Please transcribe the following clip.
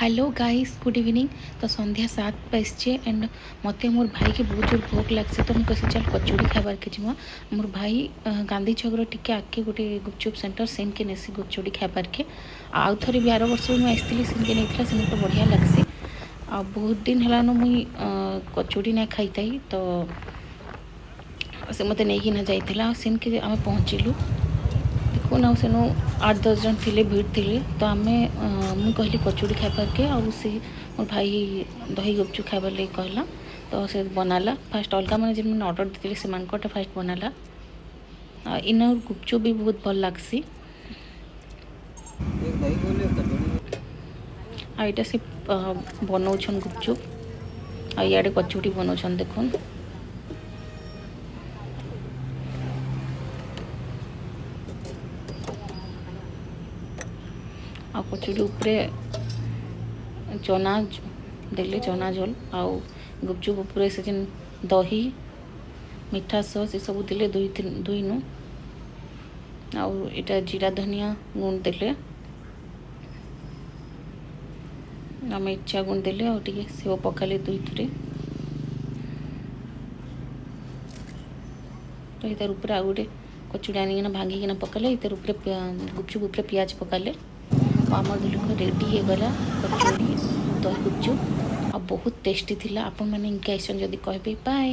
Hello guys good evening. तो संध्या 7 बजे and मत मोर भाई के बहुत जोर भोक लगे तो मुझे चल कचौड़ी खाबार के जीमा मोर भाई गांधी छगर टिके आगे गोटे गुपचुप सेंटर सेन के नेसी कचौड़ी खाबार के आउ थे भी 12 वर्ष मुझे आसती सेन के नहीं सेन तो बढ़िया लगसी आ बहुत दिन है मुई कचौड़ी ना खाई थी तो से मत नहीं ना जाइला सेन के आम पहुँचलु देखुन आ सेनु 8-10 जन थे भिड़ थे तो आम मुझे कहली कचौड़ी खाइबार के आउ से मोर भाई दही गुपचुप खाइबार लगे कहला तो से बनाला फास्ट अलग मैंने जब मैंने ऑर्डर देती से फास्ट बनाला इन गुपचुप भी बहुत भल लगसी आईटा से बनाऊन गुपचुप आड़े कचौड़ी बनाऊन देखुन आ कचौड़ी उपरे चना देले चना झोल आउ गुपचुप उपरे से जेन दही मीठा सस ये सब देले दुई नु आउ इटा जीरा धनिया गुण देले आम इच्छा गुण देले आउ टिके सेव पकाले दुई थरे तो इतार ऊपर आउ गोटे कचौड़ी आनिकिना भांगिकिना पकाले इतार ऊपर गुपचुप ऊपर पियाज पकाले आमर दुलुक रेडी हो गला कचौड़ी दही गुपचुप आ बहुत टेस्टी थिला। आपण मैंने इनके आइसन जदि कहबे बाय।